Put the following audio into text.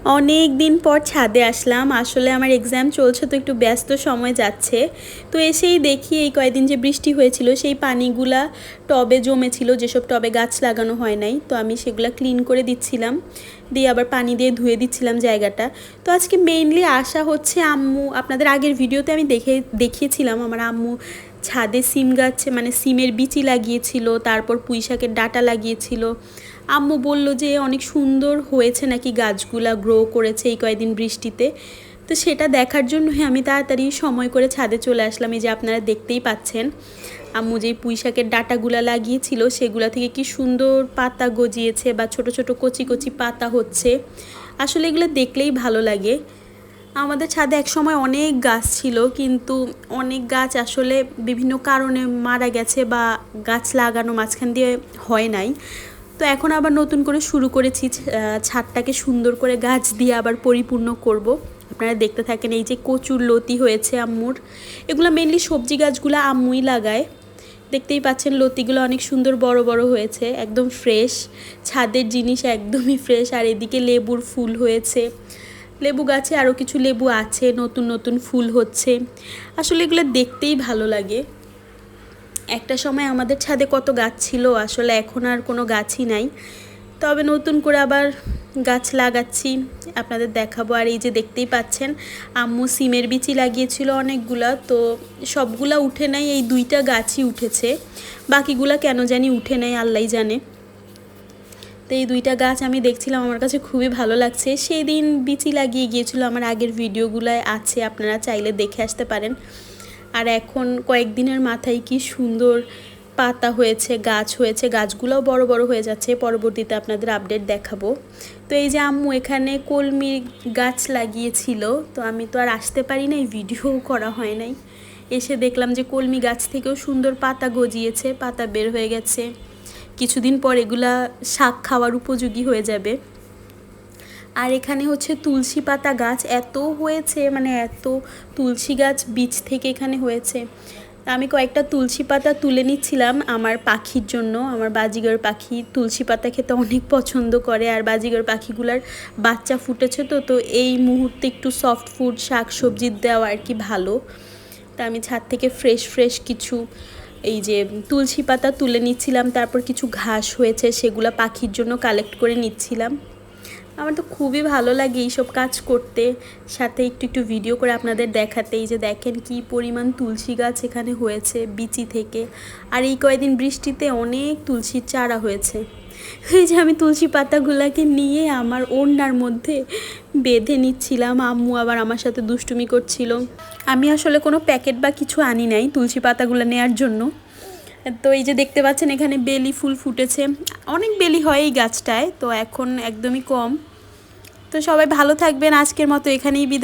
অনেক দিন পর ছাদে আসলাম। আসলে আমার এক্সাম চলছে তো একটু ব্যস্ত সময় যাচ্ছে। তো এসেই দেখি এই কয়েকদিন যে বৃষ্টি হয়েছিল সেই পানিগুলা টবে জমেছিল, যেসব টবে গাছ লাগানো হয় নাই, তো আমি সেগুলো ক্লিন করে দিচ্ছিলাম, দিয়ে আবার পানি দিয়ে ধুয়ে দিচ্ছিলাম জায়গাটা। তো আজকে মেইনলি আসা হচ্ছে আম্মু, আপনাদের আগের ভিডিওতে আমি দেখিয়েছিলাম আমার আম্মু ছাদে সিম গাছ মানে সিমের বিচি লাগিয়েছিল, তারপর পুঁই শাকের ডাঁটা লাগিয়েছিল। আম্মু বলল যে অনেক সুন্দর হয়েছে নাকি গাছগুলা, গ্রো করেছে এই কয়েকদিন বৃষ্টিতে। তো সেটা দেখার জন্যই আমি তাড়াতাড়ি সময় করে ছাদে চলে আসলাম। এই যে আপনারা দেখতেই পাচ্ছেন আম্মু যেই পুঁই শাকের ডাঁটাগুলা লাগিয়েছিল সেগুলা থেকে কি সুন্দর পাতা গজিয়েছে বা ছোট ছোট কচি কচি পাতা হচ্ছে। আসলে এগুলো দেখলেই ভালো লাগে। আমাদের ছাদে এক সময় অনেক গাছ ছিল, কিন্তু অনেক গাছ আসলে বিভিন্ন কারণে মারা গেছে বা গাছ লাগানো মাঝখান দিয়ে হয় নাই। তো এখন আবার নতুন করে শুরু করেছি, ছাদটাকে সুন্দর করে গাছ দিয়ে আবার পরিপূর্ণ করব। আপনারা দেখতে থাকেন। এই যে কচুর লতি হয়েছে আম্মুর, এগুলো মেনলি সবজি গাছগুলো আম্মুই লাগায়। দেখতেই পাচ্ছেন লতিগুলো অনেক সুন্দর বড় বড় হয়েছে, একদম ফ্রেশ, ছাদের জিনিস একদমই ফ্রেশ। আর এদিকে লেবুর ফুল হয়েছে, লেবু গাছে আরও কিছু লেবু আছে, নতুন নতুন ফুল হচ্ছে। আসলে এগুলো দেখতেই ভালো লাগে। একটা সময় আমাদের ছাদে কত গাছ ছিল, আসলে এখন আর কোনো গাছই নাই। তবে নতুন করে আবার গাছ লাগাচ্ছি, আপনাদের দেখাবো। আর এই যে দেখতেই পাচ্ছেন আম্মু সিমের বিচি লাগিয়েছিল অনেকগুলা, তো সবগুলা উঠে নাই, এই দুইটা গাছই উঠেছে, বাকিগুলা কেন জানি উঠে নাই, আল্লাহই জানে। তো এই দুইটা গাছ আমি দেখছিলাম, আমার কাছে খুবই ভালো লাগছে। সেই দিন বিচি লাগিয়ে গিয়েছিল, আমার আগের ভিডিওগুলোয় আছে, আপনারা চাইলে দেখে আসতে পারেন। আর এখন কয়েকদিনের মাথায় কি সুন্দর পাতা হয়েছে, গাছ হয়েছে, গাছগুলোও বড় বড় হয়ে যাচ্ছে। পরবর্তীতে আপনাদের আপডেট দেখাবো। তো এই যে আম্মু এখানে কলমি গাছ লাগিয়েছিল, তো আমি তো আর আসতে পারি নাই, ভিডিও করা হয় নাই। এসে দেখলাম যে কলমি গাছ থেকেও সুন্দর পাতা গজিয়েছে, পাতা বের হয়ে গেছে। কিছুদিন পর এগুলা শাক খাওয়ার উপযোগী হয়ে যাবে। আর এখানে হচ্ছে তুলসী পাতা গাছ এত হয়েছে, মানে এত তুলসী গাছ বীজ থেকে এখানে হয়েছে। আমি কয়েকটা তুলসী পাতা তুলে নিচ্ছিলাম আমার পাখির জন্য। আমার বাজিগর পাখি তুলসী পাতা খেতে অনেক পছন্দ করে, আর বাজিগর পাখিগুলার বাচ্চা ফুটেছে, তো এই মুহূর্তে একটু সফট ফুড শাক সবজি দেওয়া আর কি ভালো। তা আমি ছাদ থেকে ফ্রেশ ফ্রেশ কিছু এই যে তুলসী পাতা তুলে নিচ্ছিলাম, তারপর কিছু ঘাস হয়েছে সেগুলো পাখির জন্য কালেক্ট করে নিচ্ছিলাম। আমার তো খুবই ভালো লাগে এইসব কাজ করতে, সাথে একটু একটু ভিডিও করে আপনাদের দেখাতে। এই যে দেখেন কি পরিমাণ তুলসী গাছ এখানে হয়েছে বিচি থেকে। আর এই কয়েকদিন বৃষ্টিতে অনেক তুলসীর চারা হয়েছে। এই যে আমি তুলসী পাতাগুলোকে নিয়ে আমার ওড়নার মধ্যে বেঁধে নিচ্ছিলাম, আম্মু আবার আমার সাথে দুষ্টুমি করছিল। আমি আসলে কোনো প্যাকেট বা কিছু আনি নাই তুলসী পাতাগুলো নেওয়ার জন্য। তো এই যে দেখতে পাচ্ছেন এখানে বেলি ফুল ফুটেছে, অনেক বেলি হয় এই গাছটায়, তো এখন একদমই কম। তো সবাই ভালো থাকবেন, আজকের মতো এখানেই বিদায়।